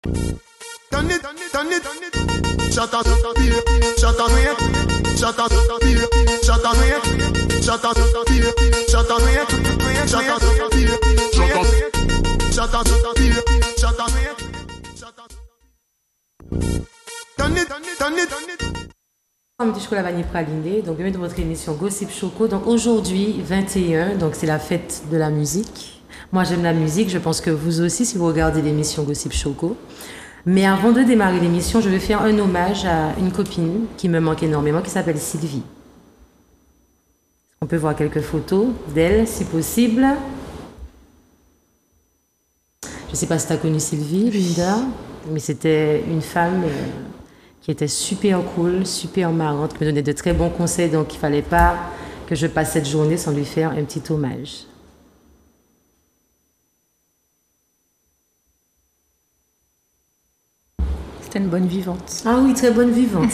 Du chocolat vanille praliné, donc bienvenue dans votre émission Gossip Choco. Donc aujourd'hui 21, donc c'est la fête de la musique. Moi j'aime la musique, je pense que vous aussi si vous regardez l'émission Gossip Choco. Mais avant de démarrer l'émission, je vais faire un hommage à une copine qui me manque énormément, qui s'appelle Sylvie. On peut voir quelques photos d'elle, si possible. Je ne sais pas si tu as connu Sylvie, Linda, mais c'était une femme qui était super cool, super marrante, qui me donnait de très bons conseils, donc il ne fallait pas que je passe cette journée sans lui faire un petit hommage. C'était une bonne vivante. Ah oui, très bonne vivante.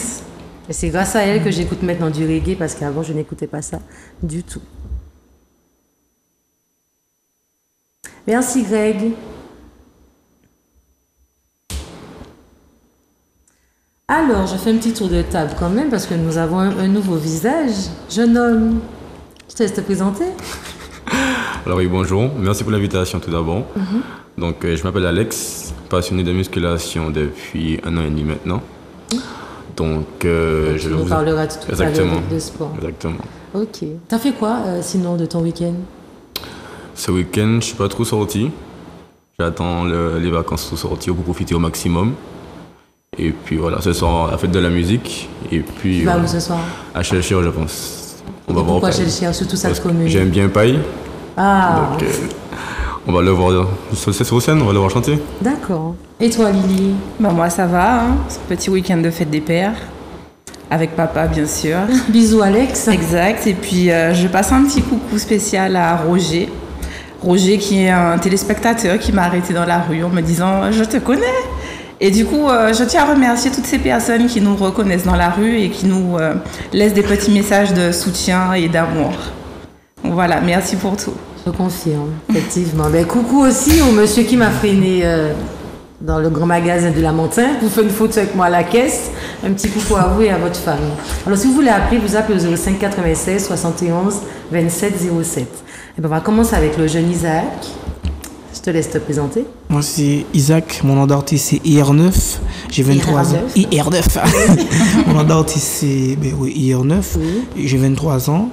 Et c'est grâce à elle que j'écoute maintenant du reggae, parce qu'avant, je n'écoutais pas ça du tout. Merci, Greg. Alors, je fais un petit tour de table quand même, parce que nous avons un nouveau visage. Jeune homme, je te laisse te présenter. Alors oui, bonjour. Merci pour l'invitation tout d'abord. Donc, je m'appelle Alex, passionné de musculation depuis 1 an et demi maintenant. Donc, je nous parlera tout à l'heure de sport. Exactement. Ok. T'as fait quoi sinon de ton week-end? Ce week-end, je ne suis pas trop sorti. J'attends les vacances pour sortir pour profiter au maximum. Et puis voilà, ce soir, la fête de la musique. Et puis, tu vas où ce soir? À Chelsea, je pense. On va voir. Pourquoi Chelsea? Surtout cette commune. J'aime bien Paille. Ah. Donc, on va le voir sur scène, on va le voir chanter. D'accord. Et toi, Lily? Ben moi, ça va. Hein. C'est un petit week-end de fête des pères. Avec papa, bien sûr. Bisous, Alex. Exact. Et puis, je passe un petit coucou spécial à Roger. Roger, qui est un téléspectateur qui m'a arrêté dans la rue en me disant « Je te connais ». Et du coup, je tiens à remercier toutes ces personnes qui nous reconnaissent dans la rue et qui nous laissent des petits messages de soutien et d'amour. Donc voilà, merci pour tout. Je confirme, effectivement. Ben, coucou aussi au monsieur qui m'a freiné dans le grand magasin de Lamentin pour faire une photo avec moi à la caisse. Un petit coucou à vous et à votre famille. Alors, si vous voulez appeler, vous appelez au 05 96 71 27 07. Et ben, on va commencer avec le jeune Isaac. Je te laisse te présenter. Moi, c'est Isaac. Mon nom d'artiste, c'est IR9. J'ai 23 ans. IR9. Mon nom d'artiste, c'est IR9. Oui. J'ai 23 ans.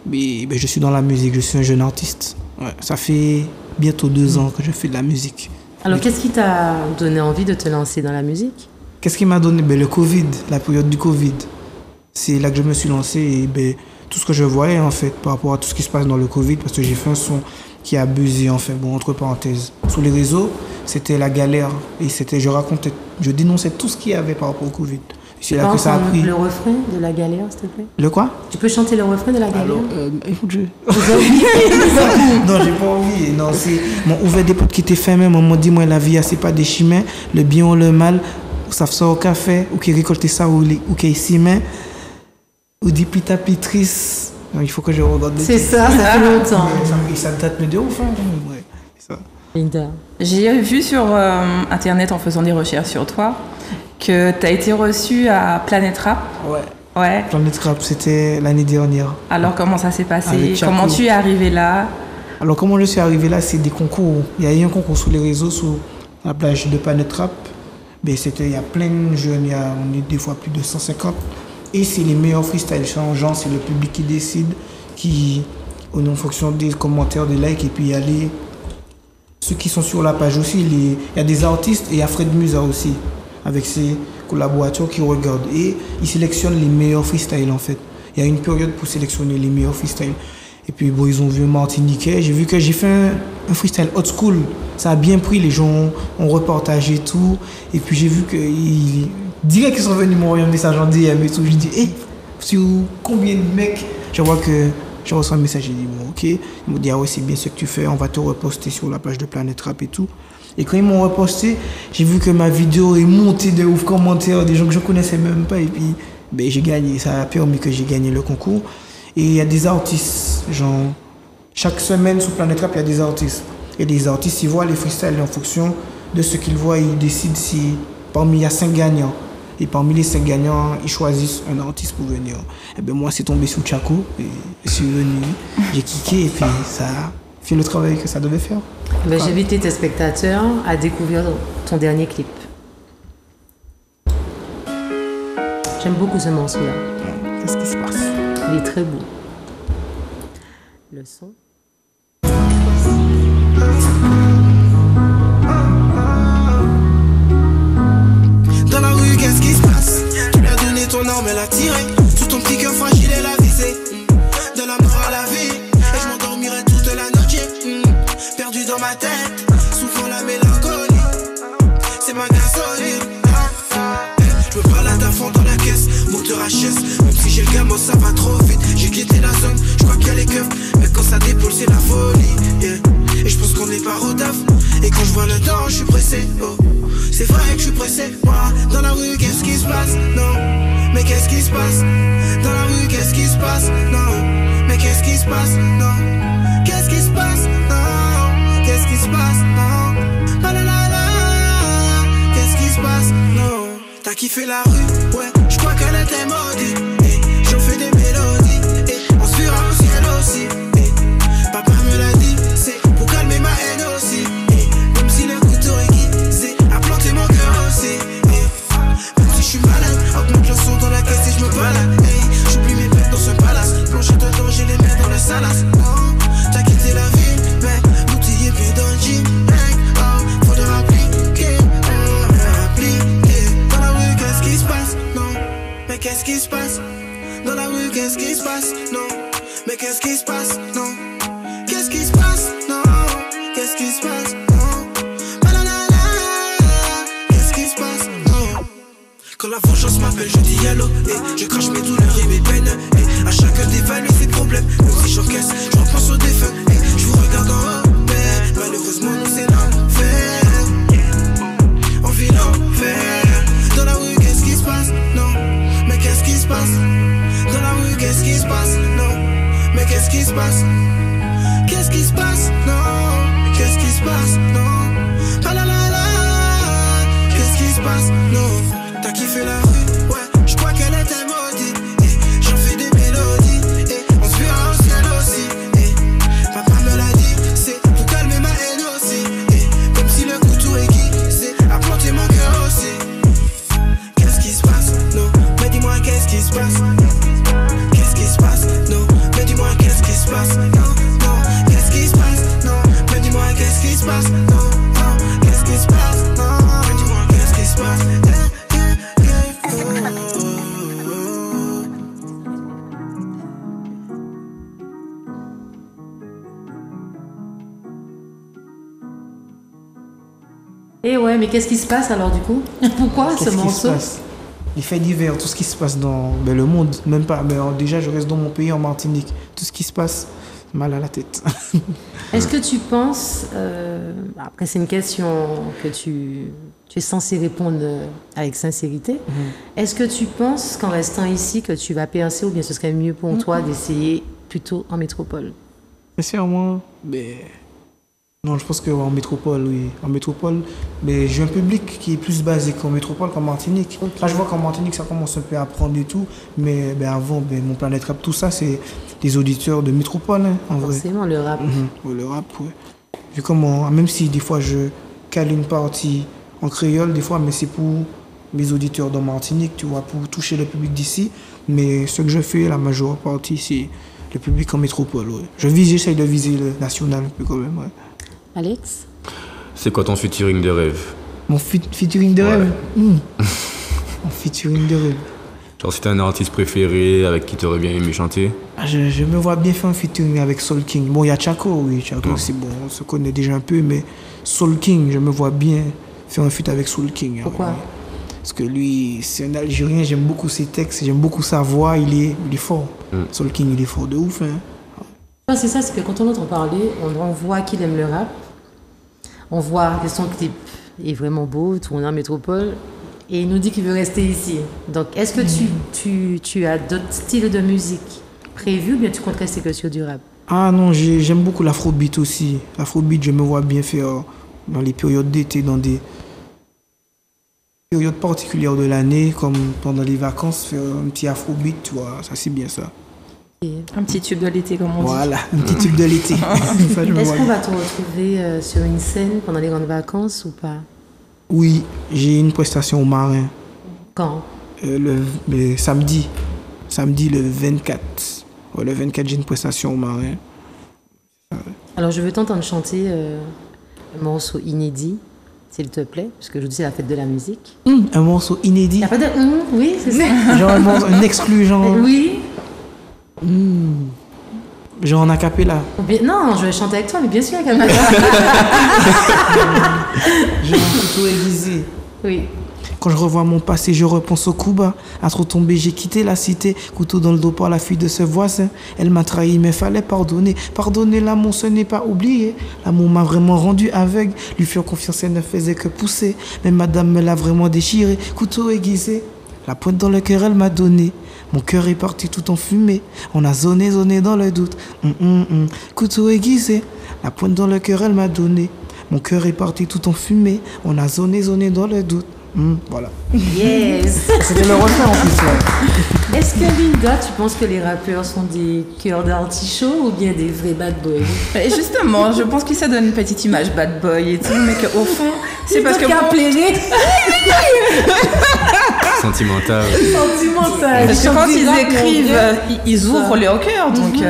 Mais je suis dans la musique. Je suis un jeune artiste. Ouais, ça fait bientôt 2 ans que je fais de la musique. Alors, qu'est-ce qui t'a donné envie de te lancer dans la musique? Qu'est-ce qui m'a donné? Le Covid, la période du Covid. C'est là que je me suis lancé. Et tout ce que je voyais, en fait, par rapport à tout ce qui se passe dans le Covid, parce que j'ai fait un son qui a buzzé, en fait, entre parenthèses. Sur les réseaux, c'était la galère. Et je dénonçais tout ce qu'il y avait par rapport au Covid. C'est là que ça a pris. Le refrain de la galère, s'il te plaît? Le quoi? Tu peux chanter le refrain de la galère? Alors, écoute, non, j'ai pas envie. Non, c'est mon ouvert des potes qui étaient fermés. Maman dit, moi, la vie, c'est pas des chimères. Le bien ou le mal, ça fait ça au café, ou qui récolte ça, ou qui est ici, mais, ou dit pita pitrice. Il faut que je regarde. C'est ça fait longtemps. Ça date de ouf, hein. Ouais, c'est ça. Linda. J'ai vu sur Internet, en faisant des recherches sur toi, que tu as été reçu à Planet Rap. Ouais. Planet Rap, c'était l'année dernière. Alors, comment ça s'est passé? Comment tu es arrivé là? Alors, comment je suis arrivé là, c'est des concours. Il y a eu un concours sur les réseaux, sur la plage de Planet Rap. Il y a plein de jeunes, on est des fois plus de 150. Et c'est les meilleurs freestyles changeants, c'est le public qui décide, en fonction des commentaires, des likes, et puis il y a ceux qui sont sur la page aussi, il y a des artistes et il y a Fred Musa aussi, avec ses collaborateurs qui regardent. Et ils sélectionnent les meilleurs freestyles en fait. Il y a une période pour sélectionner les meilleurs freestyles. Et puis ils ont vu un Martiniquais, j'ai vu que j'ai fait un freestyle old school, ça a bien pris, les gens ont repartagé tout, et puis j'ai vu qu'ils direct qu'ils sont venus m'envoyer un message en DM et tout, je dis hey, sur combien de mecs, je vois que je reçois un message, j'ai dit bon ok, ils m'ont dit ah ouais c'est bien ce que tu fais, on va te reposter sur la page de Planet Rap et tout. Et quand ils m'ont reposté, j'ai vu que ma vidéo est montée de ouf commentaires, des gens que je connaissais même pas, et puis j'ai gagné, ça a permis que j'ai gagné le concours. Et il y a des artistes, chaque semaine sur Planet Rap, il y a des artistes. Et les artistes, ils voient les freestyles en fonction de ce qu'ils voient, ils décident si parmi il y a 5 gagnants. Et parmi les 5 gagnants, ils choisissent un artiste pour venir. Et bien moi, c'est tombé sous Tchako. Et je suis venu, j'ai kické et puis ça a fait le travail que ça devait faire. Ben, j'invite tes spectateurs à découvrir ton dernier clip. J'aime beaucoup ce morceau-là. Qu'est-ce qui se passe? Il est très beau. Le son. Dans la rue, qu'est-ce qui se passe? Tu lui as donné ton arme, elle a tiré. Sous ton petit cœur fragile, elle a visé. De la mort à la vie. Et je m'endormirai toute la nuit. Perdu dans ma tête, souffrant la mélancolie. C'est ma gasoline. Je me parle à ta fond dans la caisse, moteur HS. Même si j'ai le gamin, ça va trop vite. J'ai quitté la zone, je crois qu'il y a les keufs. Mais quand ça déboule, c'est la folie. Et je pense qu'on est pas au taf. Et quand je vois le temps, je suis pressé. Oh. C'est vrai que je suis pressé. Moi, dans la rue, qu'est-ce qui se passe? Non, mais qu'est-ce qui se passe? Dans la rue, qu'est-ce qui se passe? Non, mais qu'est-ce qui se passe? Non, qu'est-ce qui se passe? Non, qu'est-ce qui se passe? Non, la la la la. Qu'est-ce qui se passe? Non. T'as kiffé la rue, ouais, je crois qu'elle était maudite. Et j'en fais des mélodies, et on se verra au ciel aussi. Et papa me l'a dit, c'est pour calmer ma haine aussi. Et même si le couteau aiguisé a planté mon cœur aussi. Et même si je suis malade, augmente le son dans la caisse et je me balade. Et j'oublie mes peines dans un palace, plongé dedans, j'ai les mains dans le salace. Oh, t'as quitté la ville, mais l'outil est bien dans le gym. Oh, faudra appliquer, appliquer. Dans la rue, qu'est-ce qui se passe? Non, mais qu'est-ce qui se passe? Dans la rue, qu'est-ce qui se passe? Non, mais qu'est-ce qui se passe? Non, qu'est-ce qui se passe? Non, qu'est-ce qui se passe? Non, qu'est-ce qui se passe? Non. Quand la vengeance m'appelle, je dis hello. Et je crache mes douleurs et mes peines. Et à chacun d'évaluer ses problèmes. Même si j'encaisse, je repense aux défunts. Et je vous regarde en haut. Mais malheureusement, nous c'est l'enfer. On vit l'enfer. Dans la rue, qu'est-ce qui se passe? Non, mais qu'est-ce qui se passe? Dans la rue, qu'est-ce qui se passe? Non, mais qu'est-ce qui se passe? Qu'est-ce qui se passe? Non, qu'est-ce qui se passe? Non, la la la la. Qu'est-ce qui se passe? Non. T'as kiffé la rue, ouais, je crois qu'elle était maudite. Et j'en fais des mélodies, et on se verra au ciel aussi. Et papa me l'a dit, c'est pour calmer ma haine aussi. Et même si le couteau aiguisé a planté mon cœur aussi. Qu'est-ce qui se passe? Non, mais dis-moi qu'est-ce qui se passe? Qu'est-ce qui se passe? Non, mais dis-moi qu'est-ce qui se passe? Non, non, qu'est-ce qui se passe? Non, mais dis-moi qu'est-ce qui se passe? Non, non, qu'est-ce qui se passe? Non, mais dis-moi qu'est-ce qui se passe? Et ouais, mais qu'est-ce qui se passe alors du coup? Pourquoi ce morceau? Les faits divers, tout ce qui se passe dans le monde, même pas. Mais déjà, je reste dans mon pays, en Martinique. Tout ce qui se passe, mal à la tête. Est-ce que tu penses, après c'est une question que tu es censé répondre avec sincérité, est-ce que tu penses qu'en restant ici, que tu vas percer ou bien ce serait mieux pour toi d'essayer plutôt en métropole? Sincèrement, non, je pense qu'en métropole, oui. En métropole, j'ai un public qui est plus basé qu'en métropole qu'en Martinique. Okay. Là, je vois qu'en Martinique, ça commence un peu à prendre et tout. Mais avant, mon Planète Rap, tout ça, c'est des auditeurs de métropole, hein, en vrai. Forcément, le rap. Le rap, oui. Vu comment, même si des fois, je cale une partie en créole, des fois, mais c'est pour mes auditeurs de Martinique, tu vois, pour toucher le public d'ici. Mais ce que je fais, la majeure partie, c'est le public en métropole, ouais. J'essaye de viser le national un peu quand même, ouais. Alex? C'est quoi ton featuring de rêve? Mon featuring de rêve? Mon featuring de rêve. Genre, si t'as un artiste préféré avec qui t'aurais bien aimé chanter? Je me vois bien faire un featuring avec Soul King. Bon, il y a Tchako, oui. Tchako, c'est bon, on se connaît déjà un peu, mais Soul King, je me vois bien faire un feat avec Soul King. Pourquoi? Ouais. Parce que lui, c'est un Algérien, j'aime beaucoup ses textes, j'aime beaucoup sa voix, il est fort. Soul King, il est fort de ouf, hein. C'est ça, c'est que quand on entend parler, on voit qu'il aime le rap. On voit que son clip est vraiment beau, tourné en métropole, et il nous dit qu'il veut rester ici. Donc, est-ce que tu as d'autres styles de musique prévus, ou bien tu comptes rester que sur du rap? Ah non, j'aime beaucoup l'afrobeat aussi. L'afrobeat, je me vois bien faire dans les périodes d'été, dans des périodes particulières de l'année, comme pendant les vacances, faire un petit afrobeat, tu vois, ça c'est bien ça. Un petit tube de l'été, comme on dit. Voilà, un petit tube de l'été. Ça, je me Est-ce vois qu'on bien. va te retrouver sur une scène pendant les grandes vacances ou pas? Oui, j'ai une prestation au Marin Quand? le samedi le 24. Ouais, le 24, j'ai une prestation au Marin. Alors, je veux t'entendre chanter un morceau inédit, s'il te plaît, parce que aujourd'hui, c'est la fête de la musique. Un morceau inédit, Il n'y a pas de oui, c'est ça. genre un exclu, genre, Oui. genre en acapella. Ou bien- non, je vais chanter avec toi, mais bien sûr, quand même. Genre couteau aiguisé. Oui. Quand je revois mon passé, je repense au coup bas. À trop tomber, j'ai quitté la cité. Couteau dans le dos par la fille de ce voisin. Elle m'a trahi, mais fallait pardonner. Pardonner l'amour, ce n'est pas oublier. L'amour m'a vraiment rendu aveugle. Lui faire confiance, elle ne faisait que pousser. Mais madame me l'a vraiment déchiré. Couteau aiguisé. La pointe dans le cœur, elle m'a donné. Mon cœur est parti tout en fumée. On a zoné dans le doute. Couteau aiguisé. La pointe dans le cœur, elle m'a donné. Mon cœur est parti tout en fumée. On a zoné dans le doute. Voilà. Yes. C'était le refrain en plus. Ouais. Est-ce que Linda, tu penses que les rappeurs sont des cœurs d'artichaut ou bien des vrais bad boys? Et justement, je pense que ça donne une petite image bad boy et tout, mais qu'au fond, c'est parce que qu'à plairer. Sentimental. Sentimental. Parce que quand ils écrivent, ils ouvrent Ça. leur cœur. Donc,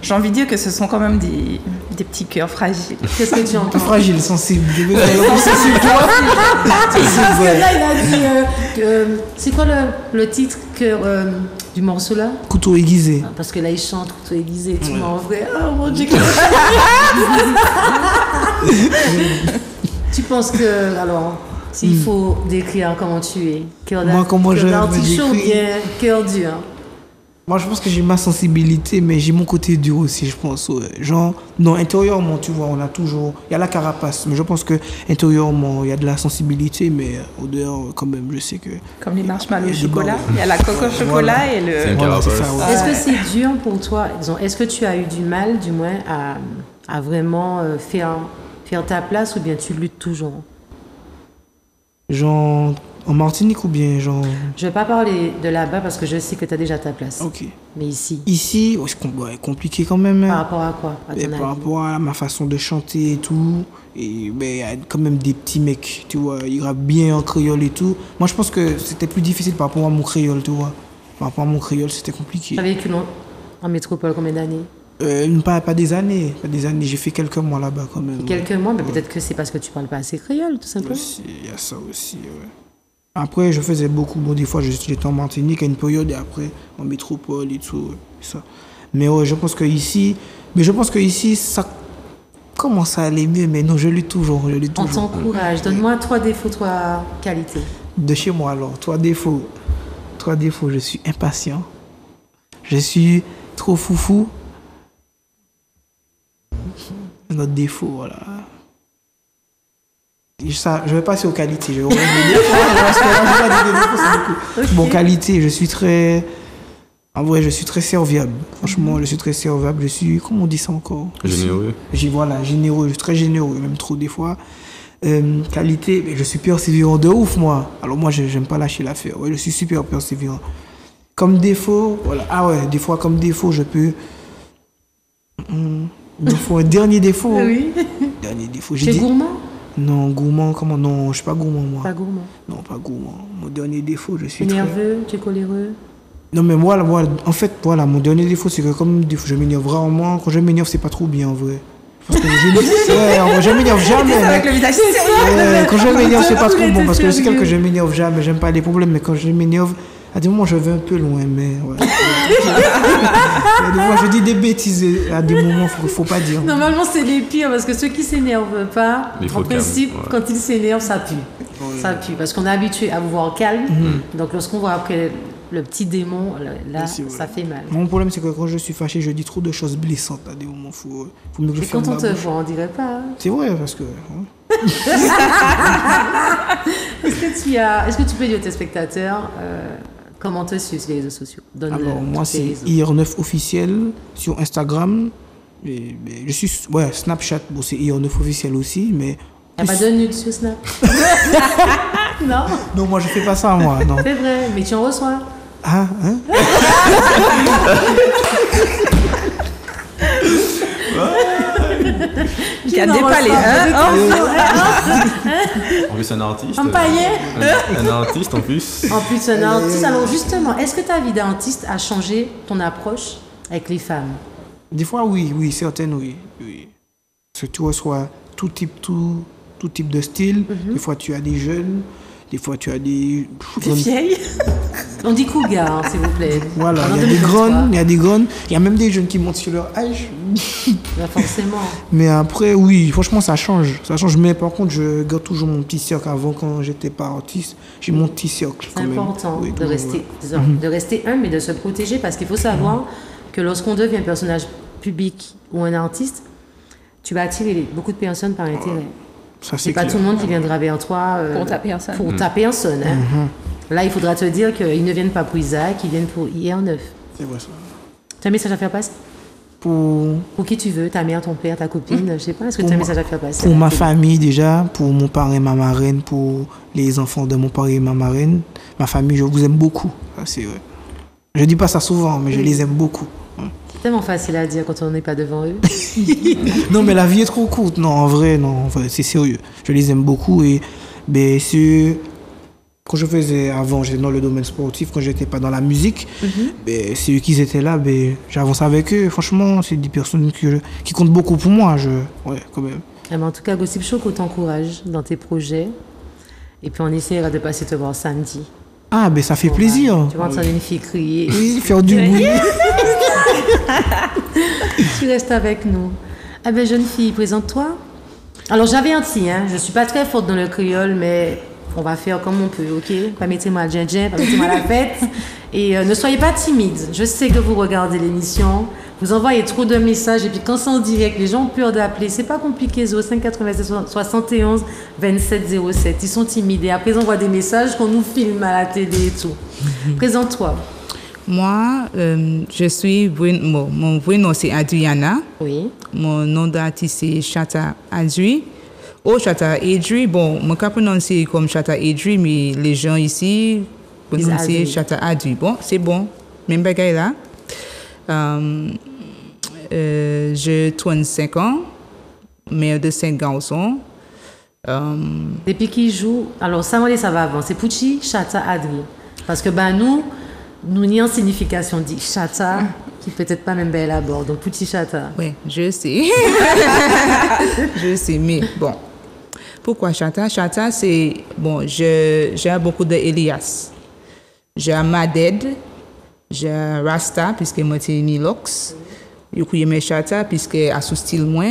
j'ai envie de dire que ce sont quand même des petits cœurs fragiles. Qu'est-ce que tu entends? Fragile, sensible. Sensible, Parce que là, il a dit c'est quoi le titre du morceau là? Couteau aiguisé. Parce que là, il chante couteau aiguisé. Tu m'en vrai. Oh mon Dieu. Tu penses que, alors, s'il faut décrire comment tu es, cœur Moi, comment je me d'artichaut ou décris? bien cœur dur? Moi, je pense que j'ai ma sensibilité, mais j'ai mon côté dur aussi, je pense. Ouais. Genre, non, intérieurement, tu vois, on a toujours... Il y a la carapace, mais je pense que intérieurement, il y a de la sensibilité, mais au dehors, quand même, je sais que... Comme les marshmallows au Il y a des chocolat. bords. Il y a la coque au chocolat Voilà. et C'est un le... Voilà, c'est carapace. ça, ouais. Est-ce que c'est dur pour toi, disons, est-ce que tu as eu du mal, du moins, à vraiment faire ta place ou bien tu luttes toujours? Genre, en Martinique ou bien, genre... Je vais pas parler de là-bas parce que je sais que tu as déjà ta place. Ok. Mais ici, Ici, ouais, c'est compliqué quand même. par Hein. rapport à quoi, à ton Et avis? par rapport à ma façon de chanter et tout, et ben, il y a quand même des petits mecs, tu vois, ils rappent bien en créole et tout. Moi, je pense que c'était plus difficile par rapport à mon créole, tu vois. Par rapport à mon créole, c'était compliqué. Tu as vécu en métropole combien d'années? Pas des années, j'ai fait quelques mois là-bas quand même. Quelques mois, mais peut-être que c'est parce que tu parles pas assez créole, tout simplement. Aussi, il y a ça aussi, ouais. Après, je faisais beaucoup, bon, des fois, j'étais en Martinique à une période, et après, en métropole et tout, ça. Mais ouais, je pense que ici, ça commence à aller mieux, mais non, je lutte toujours, On t'encourage. Donne-moi 3 défauts, 3 qualités. De chez moi, alors, 3 défauts. 3 défauts, je suis impatient, je suis trop foufou. Un autre défaut, voilà. Ça, je vais passer aux qualités. Je vais revenir des défauts, parce que là, je vais pas dire des défauts, c'est beaucoup. Bon, qualité, je suis très... En vrai, je suis très serviable. Franchement, je suis très serviable. Je suis... Comment on dit ça encore? Généreux. Voilà, généreux. Je suis très généreux, même trop des fois. Qualité, mais je suis persévérant de ouf, moi. Alors moi, j'aime pas lâcher l'affaire. Ouais, je suis super persévérant. Comme défaut, voilà. Ah ouais, des fois, comme défaut, je peux... Il me faut un dernier défaut. Oui. Dernier défaut. Tu es gourmand? Non, gourmand, comment? Non, je suis pas gourmand, moi. Pas gourmand. Non, pas gourmand. Mon dernier défaut, je Tu suis es très... nerveux? Tu es coléreux? Non, mais moi, en fait, voilà, mon dernier défaut, c'est que comme des fois, je m'énerve rarement. Quand je m'énerve, c'est pas trop bien, en vrai. Parce que ouais, en vrai, je m'énerve jamais. Avec mais- le visage Quand je m'énerve, c'est pas trop Tous bon. les Parce que je sais sérieux. que je m'énerve jamais. J'aime pas les problèmes, mais quand je m'énerve, à des moments, je vais un peu loin, mais ouais. Des fois, je dis des bêtises. À des moments, faut pas dire. Normalement, c'est les pires parce que ceux qui s'énervent pas, Il faut en principe, calme, ouais. quand ils s'énervent, ça pue. Ça pue parce qu'on est habitué à vous voir calme. Donc, lorsqu'on voit après le petit démon, là, Oui, c'est vrai. ça fait mal. Mon problème, c'est que quand je suis fâché, je dis trop de choses blessantes. À des moments, faut mieux que je Et ferme quand on ma te bouche. voit, on dirait pas. Hein. C'est vrai, parce que... ouais. Est-ce que tu peux dire à tes spectateurs comment te suivre sur les réseaux sociaux? Donne Alors, moi, tous tes c'est réseaux. IR9 officiel sur Instagram. Et je suis... Ouais, Snapchat, bon, c'est IR9 officiel aussi, mais n'y a pas de nude sur Snap? Non, Non, moi, je fais pas ça, moi. Non. c'est vrai, mais tu en reçois. Ah, hein? Il y a dépalé, hein? En plus, un artiste. Un paillet. Un artiste en plus. En plus, un artiste. Alors justement, est-ce que ta vie d'artiste a changé ton approche avec les femmes? Des fois, oui, certaines, oui. Parce que tu reçois tout type de style. Des fois, tu as des jeunes. Des fois, tu as des... Vieille. On dit cougar, hein, s'il vous plaît. Voilà, En il y a des 2023. grandes, il y a des grandes. Il y a même des jeunes qui montent sur leur âge. Bah, forcément. Mais après, oui, franchement, ça change. Ça change. Mais par contre, je garde toujours mon petit cercle. Avant, quand j'étais pas artiste, j'ai mon petit cercle. C'est quand même. important Oui, de toujours, rester, ouais. disons, de rester humble et de se protéger parce qu'il faut savoir que lorsqu'on devient un personnage public ou un artiste, tu vas attirer beaucoup de personnes par intérêt. Ça, C'est pas tout le monde qui viendra vers toi Pour ta personne. Pour ta personne, hein. Là, il faudra te dire qu'ils ne viennent pas pour Isaac, ils viennent pour IR9. C'est vrai ça. Tu as un message à faire passer? Pour Pour qui tu veux, ta mère, ton père, ta copine, je sais pas, est-ce que tu as un message à faire passer? ma famille déjà, pour mon parrain et ma marraine, pour les enfants de mon parrain et ma marraine, ma famille, je vous aime beaucoup. Ça, c'est vrai. Je dis pas ça souvent, mais je les aime beaucoup. C'est tellement facile à dire quand on n'est pas devant eux. Non, mais la vie est trop courte. Non, en vrai, non, enfin, c'est sérieux. Je les aime beaucoup et ben, quand je faisais avant, j'étais dans le domaine sportif, quand j'étais pas dans la musique, ben, c'est eux qui étaient là, ben, j'avance avec eux. Franchement, c'est des personnes qui comptent beaucoup pour moi. Ouais, quand même. Ah, mais en tout cas, Gossip Choco t'encourage dans tes projets. Et puis on essaiera de passer te voir samedi. Ah, ben ça fait plaisir. Tu vas entendre une fille crier. Oui, faire du bruit. Tu restes avec nous. Ah ben jeune fille, présente-toi. Alors j'avertis, hein, je suis pas très forte dans le créole, mais on va faire comme on peut, ok? Pas mettez-moi le djin, pas mettez-moi la fête. Et ne soyez pas timide. Je sais que vous regardez l'émission, vous envoyez trop de messages et puis quand c'est en direct, les gens ont peur d'appeler. C'est pas compliqué, 05 87 71 27 07. Ils sont timides et après ils envoient des messages qu'on nous filme à la télé et tout. Présente-toi. Moi, je suis, mon vrai nom c'est Adriana. Oui. Mon nom d'artiste c'est Chata Adri. Oh, Chata Adri. Bon, mon cas prononcé comme Chata Adri, mais les gens ici prononcent Adri. Chata Adri. Bon, c'est bon. Même bagaille là. Je 35 ans, mère de 5 garçons. Depuis qu'il joue, alors ça va avant, c'est Pucci, Chata, Adri. Parce que ben nous n'y en signification dit Chata, qui peut-être pas même belle à bord, donc Pucci Chata. Oui, je sais. Je sais, mais bon. Pourquoi Chata? Chata, c'est, bon, j'ai beaucoup de Elias. J'ai Maded, j'ai Rasta, puisque moi, c'est Nilox. Je connais mes Chata, puisque à ce style, moi.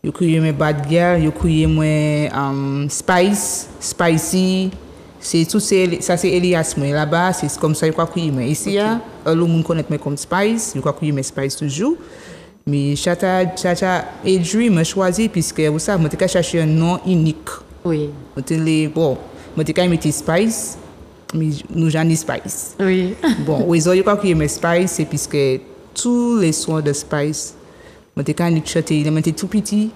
Je connais mes Bad Girl, je connais moi Spice, Spicy. C'est tout ça, c'est Elias, moi. Là-bas, c'est comme ça, je crois que moi. Ici, le monde connaît moi comme Spice, je crois que je Spice toujours. Mais Chata Adri m'a choisi puisque vous savez, je cherché un nom unique. Oui. Bon, je mettre Spice, mais nous j'en Spice. Oui. Bon, je crois que je Spice, c'est puisque tous les soins de Spice, je chanter, il était tout petit,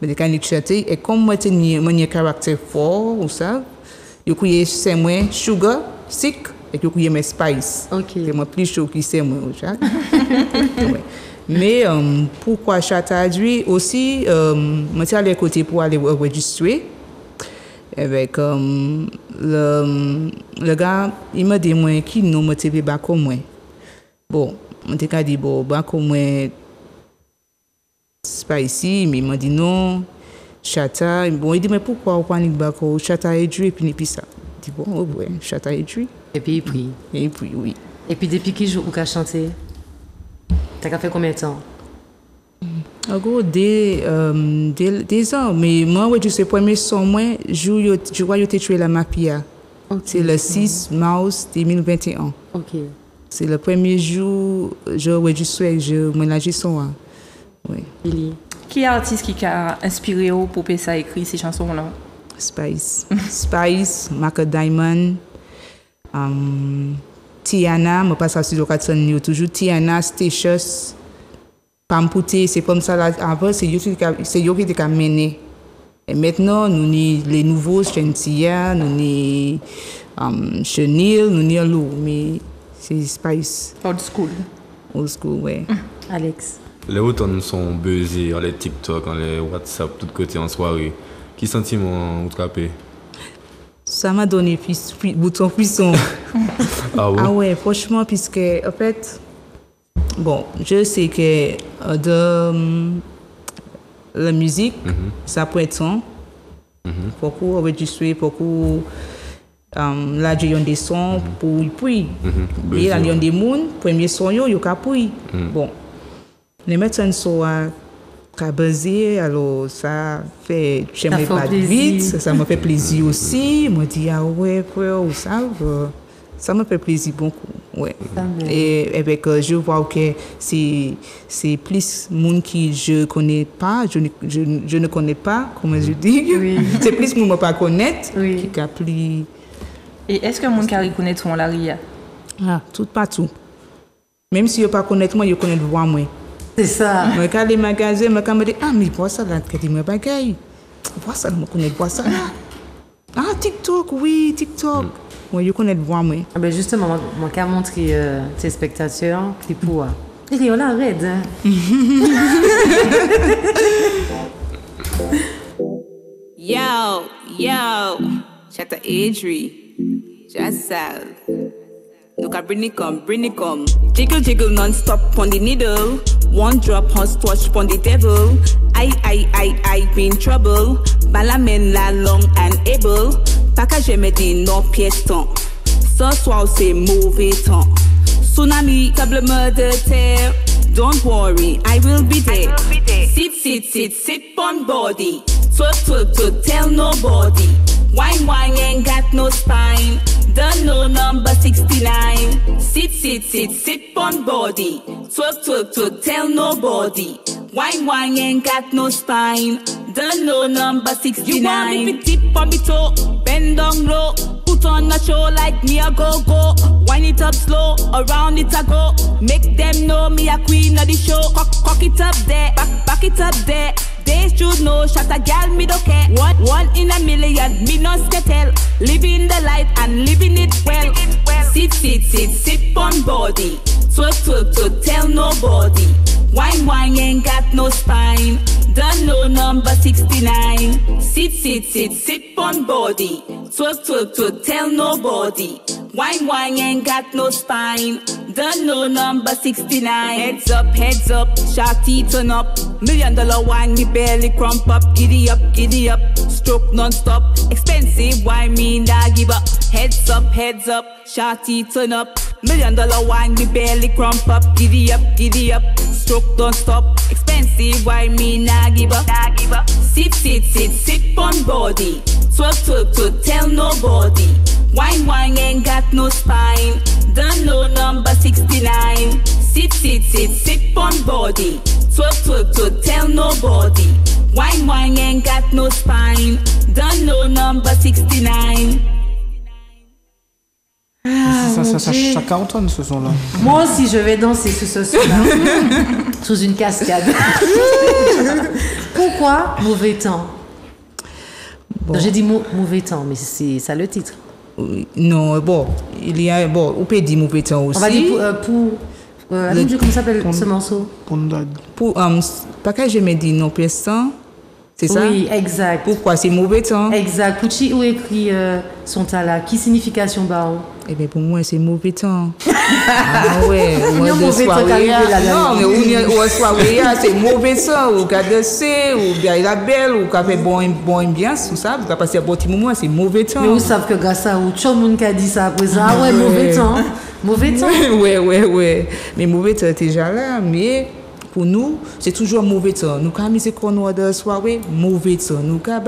je chanter, et comme moi j'ai un caractère fort, vous savez, je crois c'est moi sugar, sick, et je crois mes Spice. Ok. C'est moi plus chaud que c'est moi, ouais. Mais pourquoi Chata Adri aussi, je suis allé à côté pour aller enregistrer avec le gars, il m'a dit moi qui nous motive pas comme moi. Bon, on t'a dit bon, pas comme moi Spicy, mais il m'a dit non, Chata. Bon, il dit mais pourquoi on parle pas comme Chata Adri et puis ça. Je dis bon, oh ouais, Chata Adri. Et puis il prie. Et puis oui. Et puis depuis qu'il joue ou qu'il a chanté, t'as fait combien de temps? En gros, des ans. Mais moi, je sais pas, mais son moi, je vois que tu tué la Mafia. Okay. C'est le 6 mars 2021. Ok. C'est le premier jour, je suis, je mélange son. Oui. Billy. Qui est l'artiste qui a inspiré pour ça écrit ces chansons-là? Spice. Spice, Mark Diamond, Tiana, je passe à sur l'occasion toujours. Tiana, Statius, Pampouté, c'est comme ça là. Avant, c'est eux qui ont mené Et maintenant, nous avons les nouveaux Chantia, nous avons Chenil, nous avons l'eau, mais c'est Spice. Old school. Old school, ouais. Alex. Les automnes sont buzzés, les TikTok, les WhatsApp, tous côtés en soirée. Qui sentiment vous trapez? Ça m'a donné bouton puissant. Ah ouais? Ah ouais, franchement, puisque, en fait, bon, je sais que de la musique, ça peut être temps. Beaucoup enregistrer, beaucoup là, j'ai des sons pour puis. Et là, il y a des gens, premier son, il y a puis. Bon, les médecins sont à baser, alors ça fait, j'aimerais pas vite, ça me fait plaisir aussi. Je me dis, ah ouais, frère, ça me fait plaisir beaucoup. Ouais. Et avec, je vois que c'est plus monde qui je connais pas, je ne connais pas, comment je dis. Oui. C'est plus monde pas connaître Oui. qui a plus. Et est-ce que le monde qui reconnaît ton la ria? Ah, tout partout. Même si je ne connais pas moi, je connais voix moi. C'est ça. Moi, quand les magasins, je me dis, ah, mais vois ça là, quand il me bagaille. Vois ça, je connais vois ça là. Ah, TikTok, oui, TikTok. Moi, je connais voix moi. Ah ben justement, moi qui a montré tes spectateurs, qui pour. Et on arrête. Hein. Yo, Shatta Adri, Jassal. Look at bring it come. Jiggle non-stop on the needle. One drop hot touch on the devil. I be in trouble. Balamen la long and able. Package me di no pièce-temps. Ce soir c'est mauvais temps. Tsunami, câble murder terre. Don't worry, I will be there. Sit on body. Twerk, tell nobody. Wine, ain't got no spine. Don't know number 69. Sit on body. Twerk, tell nobody. Wine, ain't got no spine. Don't know number 69. You want me to tip on me toe, bend down low. Put on a show like me a go. Wind it up slow, around it a go. Make them know me a queen of the show. Cock it up there, back it up there. They should know, shut a gal, me don't care. One in a million, me no skettle. Living the life and living it well. Sit on body. Twerk, tell nobody. Wine, ain't got no spine. Don't know number 69. Sit on body. Twerk, tell nobody. Wine, ain't got no spine. Don't know number 69. Heads up, shawty turn up. $1 million wine, me barely crump up. Giddy up, stroke non-stop. Expensive wine, me nah give up. Heads up, shawty turn up. $1 million wine, me barely crump up. Giddy up, stroke don't stop. Expensive wine, me nah give up. Sit on body. Twerk, tell nobody. Wine, ain't got no spine. Don't know number 69. Sit on body. Twerk, tell nobody. Wine, ain't got no spine. Don't know number 69. Ça cartonne ce son-là. Moi aussi, je vais danser sous ce son-là. Sous une cascade. Pourquoi mauvais temps? Bon. J'ai dit mauvais temps, mais c'est ça le titre. Non, bon, il y a, bon, on peut dire mauvais temps aussi. On va dire comment s'appelle ce morceau? Pour, pas que je me dis non personne, c'est ça? Oui, exact. Pourquoi c'est mauvais temps? Exact. Pouchi, où écrit son tala? Qui signification bao? Eh bien, pour moi, c'est mauvais temps. Ah ouais, Moi, de soirée. Non, mais on soirée, c'est mauvais temps. Ou qu'à danser, ou bien la belle, ou qu'à faire bon ambiance, tout ça. Ou qu'à passer un bon petit moment, c'est mauvais temps. Mais vous savez que grâce à vous, tout le monde a dit ça après ça. Ah ouais, mauvais temps. Mauvais temps. Ouais. Mais mauvais temps, déjà là, mais. Pour nous, c'est toujours mauvais temps. Nous, quand nous sommes de soirée, mauvais temps. Nous, quand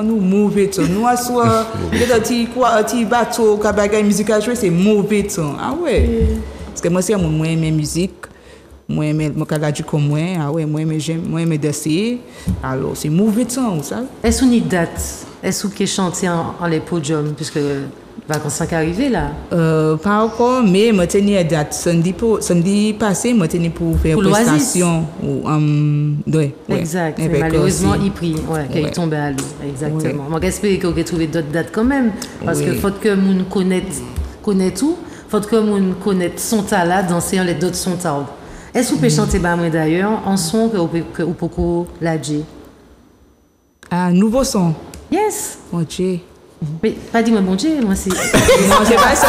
nous mauvais temps. Nous, soir, un petit bateau, quand nous musique à jouer, c'est mauvais temps. Ah ouais. Parce que moi, c'est moi aime musique. Moi, aime du comme moi. Ah ouais, moi, aime danser. Alors, c'est mauvais temps, ça. Est-ce une date? Est-ce que chanter en les podiums? Puisque Vacances qui arrivent là. Pas encore, mais je tenais date. Samedi passé, je tenais pour faire une prestation. Ouais, exact. Mais malheureusement, il prit, qu'il est tombé à l'eau. Exactement. Moi, j'espère que vous trouvé d'autres dates quand même. Parce que faut que nous connaisse tout. Faut que nous connaisse son talent, danser les d'autres son talent. Est-ce que vous pouvez chanter moi d'ailleurs en son que vous pouvez l'adjer? Un nouveau son. Yes. Mon Dieu. Mais pas dis-moi bon Dieu, moi c'est. Non, c'est pas ça.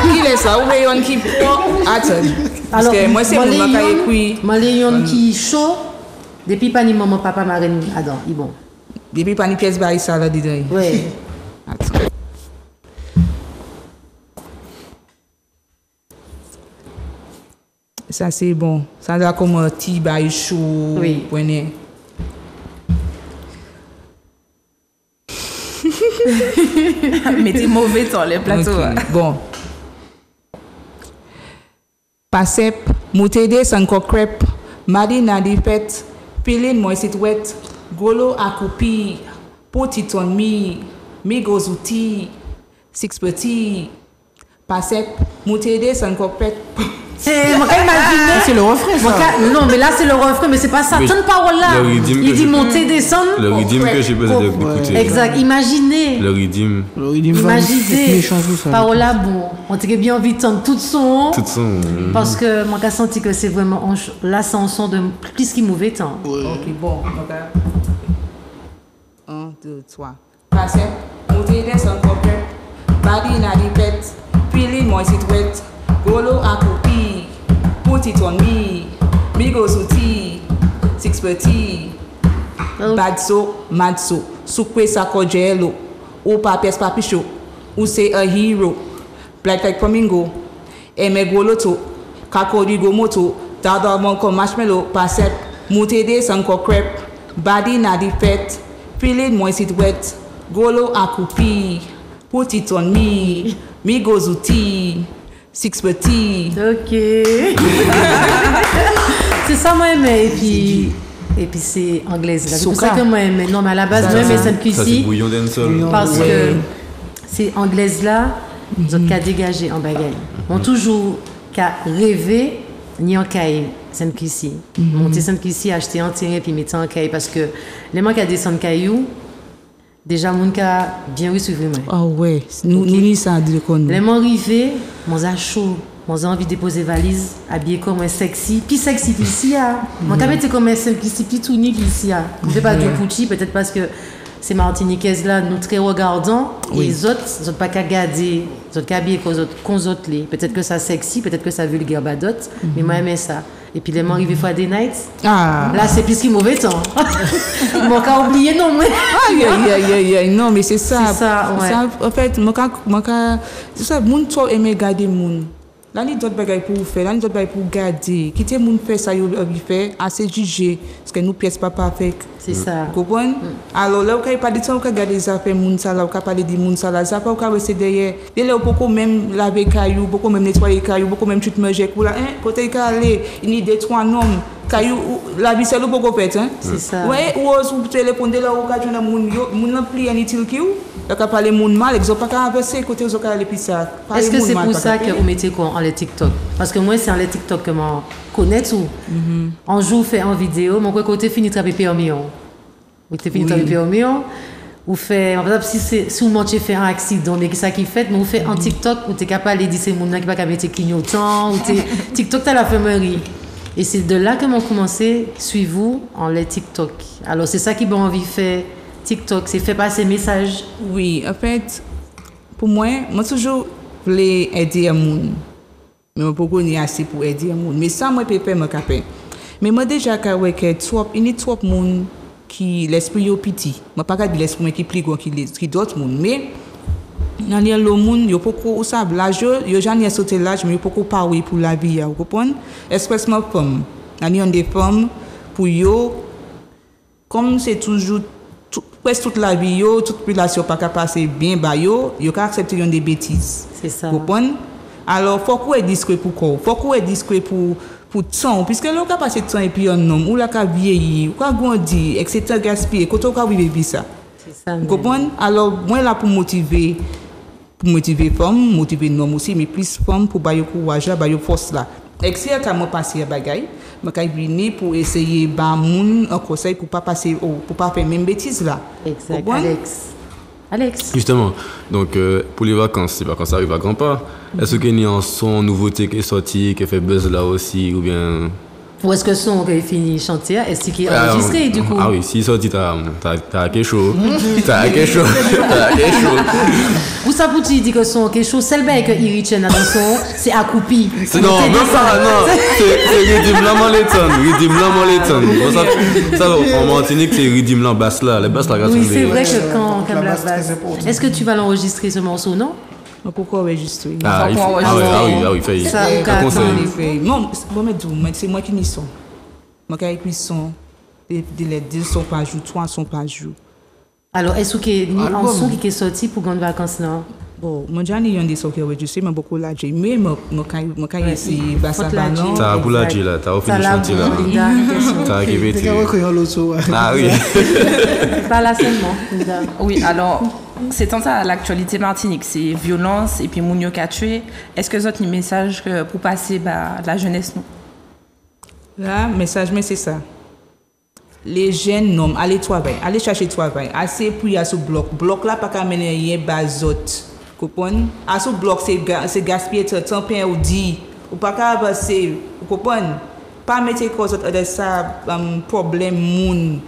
Qui est ça? Ou yon qui pro? Attends. Parce que moi c'est mon m'a écrit. Moi les yon qui chaud. Depuis pas ni maman papa marraine Adam, il bon. Depuis pas ni pièce bail ça là dedans. Ouais. Attends. Ça c'est bon. Ça doit comme un petit bail chaud. Oui. Mettez mauvais temps les plateaux. Okay. Bon. Pasep, moutede sanko crêpe, madi nadi pet, pilin moi sit wet, golo akupi, potit on mi gozuti, six petit. Pasep, moutede sanko pet. C'est le refrain, ça. Non, mais là, c'est le refrain, mais c'est pas ça. Toute parole-là. Il dit monter, descendre. Le rythme que j'ai besoin d'écouter. Exact. Imaginez. Le rythme. Imaginez. Parole-là, bon. On a bien envie de tendre tout son. Tout son. Parce que moi, j'ai senti que c'est vraiment. Là, c'est un son de plus qu'il mauvais temps. Ok, bon. 1, 2, 3. Pasep, moutede sanko crêpe, madi nadi pet, pilin moi sit wet. Golo akupi, put it on me go suti, six petit, bad so, mad so, sukwe sako jello, ou papes papicho, ou say a hero, black like flamingo, eme golo to, kakodi go moto, dada monko marshmallow, pasep, moutede sanko crêpe, body na di fet, feeling moist wet, golo akupi, put it on me go zuti. Six petits. Ok. C'est ça moi aimé et puis c'est anglaise. C'est pour ça que moi aimé. Non mais à la base moi aimé cette cuisine. Ça c'est bouillon d'un seul. Parce que c'est anglaise là, nous autres qu'à dégager en bagaille. On toujours qu'à rêver ni en caille cette cuisine. Monter cette cuisine, acheter en terrain puis mettre en caille parce que les gens qui descendent caillou. Déjà, mon cas bien oui suivre moi. Ah ouais, nous ni ça de qu'on. Les gens arrivés, moi j'ai chaud, moi j'ai envie de déposer valise, habillé comme un sexy, puis sexy puis ici ah. Moi quand même comme un sexy puis tout unique ici ah. On fait pas du Pucci peut-être parce que ces Martiniquaises là nous très regardants et les autres pas qu'à garder, les autres qu'à habiller qu'on autres les. Peut-être que ça sexy, peut-être que ça vulgaire badot, mais moi j'aime ça. Et puis les gens arrivent Friday night. Ah. Là c'est plus qu'il mauvais temps. Moi qu'à oublier non mais. Non mais c'est ça. C'est ça, ouais. Ça, en fait, moi c'est ça moun trop aimer garder moun. Là ni d'autres bagages pour faire, là ni d'autres bagages pour garder. Quitter moun faire ça yo faire assez juger parce que nous pièces pas avec. C'est ça. Comprendre? Alors là on pas de temps on garder ça faire moun ça là, on parler de moun ça là, ça pas on rester derrière. Et là beaucoup même laver caillou, beaucoup même nettoyer caillou, beaucoup même tout manger pour là côté il aller, il y a 2-3 noms caillou la vie c'est le beaucoup fait hein. C'est ça. Ouais, ou sur téléphone là ou ka joindre moun yo, moun n'a plus inutile qui ou. Là ka parler moun mal, ils ont pas qu'à inverser côté aux ka aller puis ça. Est-ce que c'est pour ça que vous mettez quoi en les TikTok? Parce que moi c'est en les TikTok que moi connais tout. On joue fait en vidéo, mon côté fini trapper en million. Vous t'es fini trapper en million. Ou fait par exemple si vous manquez fait un accident mais ça qui fait mais vous fait en TikTok ou t'es capable de dire c'est moun qui pas mettre clignotant ou TikTok t'as la fémerie. Et c'est de là que m'ont commencé suivre vous en les TikTok. Alors c'est ça qui m'a envie de faire TikTok, c'est faire passer message. Oui, en fait pour moi toujours voulais aider un monde. Mais moi pas ni assez pour aider un monde. Mais ça moi peux faire me caper. Mais moi déjà que trop il y a trop monde qui l'esprit yo petit. Moi pas dire l'esprit qui plus grand qui d'autres monde mais dans le monde yo beaucoup ou ça l'âge yo j'en ai sauté l'âge mais yo beaucoup parler pour la vie vous comprenez expressement femme dans des femmes pour yo comme c'est toujours presque toute la vie yo toute relation pas capable passer bien ba yo ka accepter des bêtises c'est ça vous comprenez alors faut qu'on est discret pour quoi faut qu'on est discret pour temps puisque là on ka passer temps et puis un homme ou là ka vieillir ou ka grandir etc gaspiller quand on ka vivre ça c'est ça vous comprenez alors moi là pour motiver pour motiver femme, motiver l'homme aussi, mais plus femme pour bailler courage, bailler force là. Et si quand moi passer à bagaille, moi quand venir pour essayer ba moun un conseil pour pas passer pour pas faire même bêtise là. Exact. Bon? Alex. Justement, donc pour les vacances arrivent à grands pas. Est-ce qu'il y a un son nouveauté qui est sorti, qui fait buzz là aussi, ou bien... Ou est-ce que son qui est fini chanter, est-ce qu'il est enregistré du coup? Ah oui, s'il sorti, t'as quelque chose. T'as quelque chose. Ou ça pour dire que son quelque chose, c'est le bien que Irichen a dans son, c'est accoupi. Non, même pas, non. C'est Ridim Lamoleton. Ça, en Martinique, c'est Ridim Lambasse là. Les basses là, oui, c'est vrai que quand la la basse, basse. très important. Est-ce que tu vas l'enregistrer ce morceau, non? Pourquoi enregistrer? Ah oui, fait. Ça, Un conseil. Non, c'est moi qui n'y son. Moi qui écris son, les 2 sons par jour, 3 sons par jour. Alors, est-ce qu'il y a un son qui est sorti pour grandes vacances là? Bon, moi j'en ai des sons qui enregistrés, mais beaucoup là, mais moi quand ici, Bassa Banon. T'as pour la G là, t'as offert le chantier là. T'as arrivé. C'est quand recueillir l'auto. Ah oui. Pas là seulement, Linda. Oui, alors, c'est tant ça l'actualité Martinique, c'est violence et puis Mounio qui a tué. Est-ce que vous avez un message pour passer la jeunesse nous? Là, message, mais c'est ça. Les jeunes hommes, allez travailler, allez chercher travail. Assez pour y aller sur bloc. Bloc là, pas qu'à mener rien bazot. Comprenez? À ce bloc, c'est gaspiller temps ou dit. Ou pas qu'à passer. Vous comprenez? Pas mettre cause de ça, problème moun.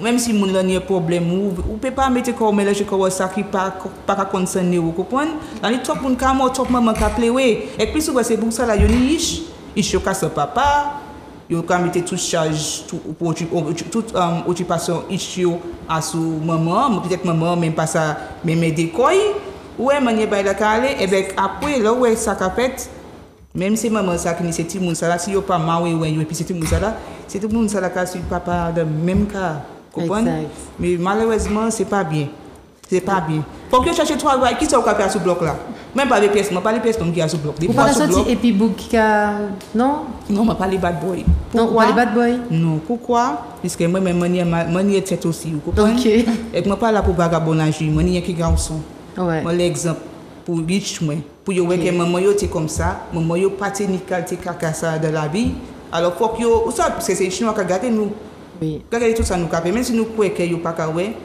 Même si moun n'a pas problème, ou peut pas mettre comme mélanger comme ça qui pas concerné. Vous comprenez? Là, les top moun kamo, top maman qui pleurer. Et puis souvent c'est pour ça là, yon ish choque son papa. Yo ka mette toute charge toute occupation issue à sous maman, peut-être maman même pas ça même décoy ouais manier ba la calé et ben après là ouais ça ka fait même si maman ça qui c'est petit moun ça là si yo pas marié ouais et puis c'est tout moun ça là c'est tout moun ça là ka suit papa de même cas comprendre mais malheureusement c'est pas bien. C'est pas bien. Faut que je cherche travail qui sont capable à ce bloc là. Même pas les pièces, moi pas les pièces qui à ce bloc. Vous pas sorti et puis book qui a non? Non, moi pas les bad boy. Non, pas les bad boy. Non, pourquoi? Puisque moi même manier tête aussi, vous comprenez? OK. Et moi pas là pour vagabondage, manier qui garçon. Ouais. Moi l'exemple pour riche moi, pour yo que maman yo t'es comme ça, maman yo pas technical t'es caca ça de la vie. Alors faut que yo ça parce que c'est chinois qui garder nous. Oui. Regarder tout ça nous capé même si nous croyons que yo pas ka ouais.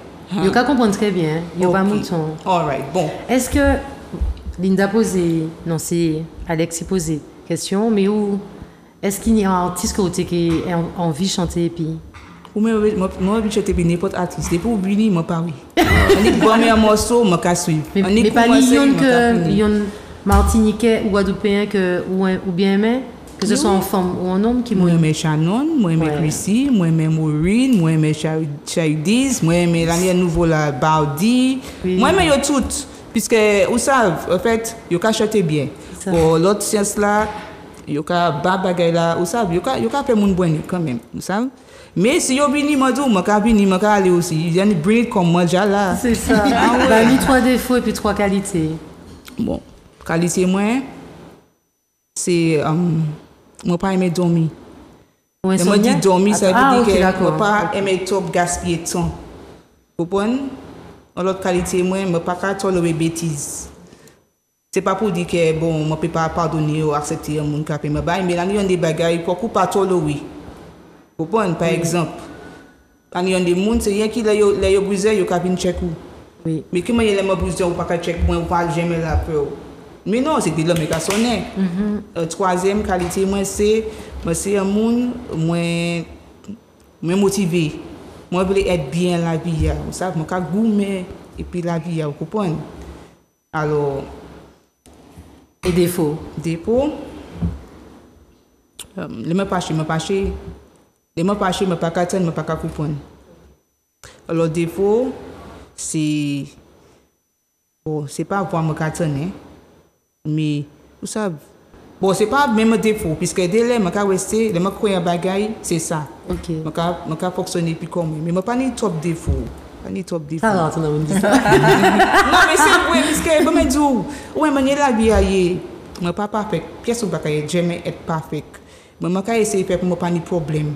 Yo ka comprendre très bien, yo pas mouton. All right, bon. Est-ce que Linda posé, non c'est Alex qui posé question, mais où est-ce qu'il y a un artiste qui a envie de chanter et puis ou moi envie de chanter n'importe artiste, pour venir moi pas oui. On est bon un morceau moi ka suivre. Mais pas yon que yon Martiniquais ou Guadeloupéen que ou bien aimé que ce soit en femme ou en homme qui moi aimé Shannon, moi aimé Chrissy, moi aimé Maureen, moi aimé Chaidiz, moi aimé l'année nouveau la Baudi, moi aimé yo toutes puisque vous savez en fait yo ka chanter bien. Pour l'autre science là yo ka bagay là vous savez yo ka faire moun bon quand même, vous savez. Mais si yo vini moi ka aller aussi, il y a une bring comme moi déjà là. C'est ça. Bah mis 3 défauts et puis 3 qualités. Bon, qualité moi c'est moi pas aimer dormir. Moi dit dormir ça veut dire que moi pas aimer trop gaspiller temps. Vous comprenez? L'autre qualité moi pas tolérer bêtises. C'est pas pour dire que bon moi peut pas pardonner ou accepter un monde qui me bail mais là il y a des bagages pour pas tolérer. Vous comprenez? Par exemple, quand il y a des monde c'est rien qui les yo briser yo cabine check ou. Oui. Mais comment il les briser ou pas check point ou pas jamais la peur. Mais non, c'est de l'homme qui a sonné. Troisième qualité, moi, c'est un monde moins motivé. Moi, je veux être bien la vie. Vous savez, je veux gourmet et puis la vie, vous comprenez? Alors. Et défaut? Défaut. Les me pas chez. Les me pas chez, me pas qu'attendre, me pas qu'à comprendre. Alors, défaut, c'est. Bon, c'est pas pour me qu'attendre, mais vous savez bon c'est pas même défaut puisque dès là m'a resté le m'a croire bagaille c'est ça OK m'a fonctionner puis comme mais m'a pas ni top défaut ça rentre dans dit ça non mais c'est vrai puisque comme dit ouais manière la vie aille m'a pas parfait pièce ou pas jamais être parfait mais m'a essayer faire pour moi pas ni problème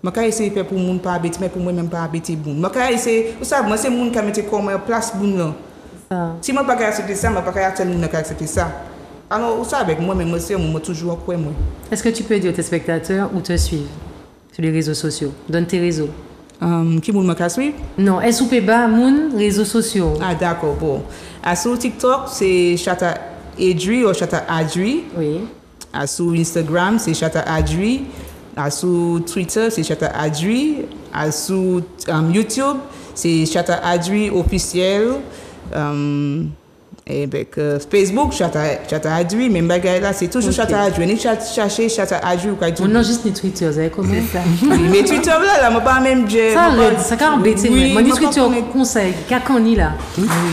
m'a essayer faire pour monde pas habiter mais pour moi même pas habiter bon m'a essayer vous savez moi c'est monde qui mettre comme place bon là ça. Si moi, je ne peux pas accepter ça, je ne peux pas accepter ça. Alors, ça, avec moi, mais moi, c'est toujours quoi, moi. Est-ce que tu peux dire aux téléspectateurs où te suivre sur les réseaux sociaux? Donne tes réseaux. Qui m'a suivre? Non, SOUPEBA, Moun, réseaux sociaux. Ah, d'accord, bon. Sur TikTok, c'est Chata Adri ou Chata Adri. Oui. Sur Instagram, c'est Chata Adri. Sur Twitter, c'est Chata Adri. Sur YouTube, c'est Chata Adri officiel. Et avec Facebook, Chata Adri, même bagaille là, c'est toujours Chata Adri. Ni chercher Chata Adri ou quoi. Non, juste les Twitter, vous savez comment? C'est ça. Mais Twitter là, moi pas même. Ça arrête, ça va embêter. Moi, dis Twitter conseil, Kakani là.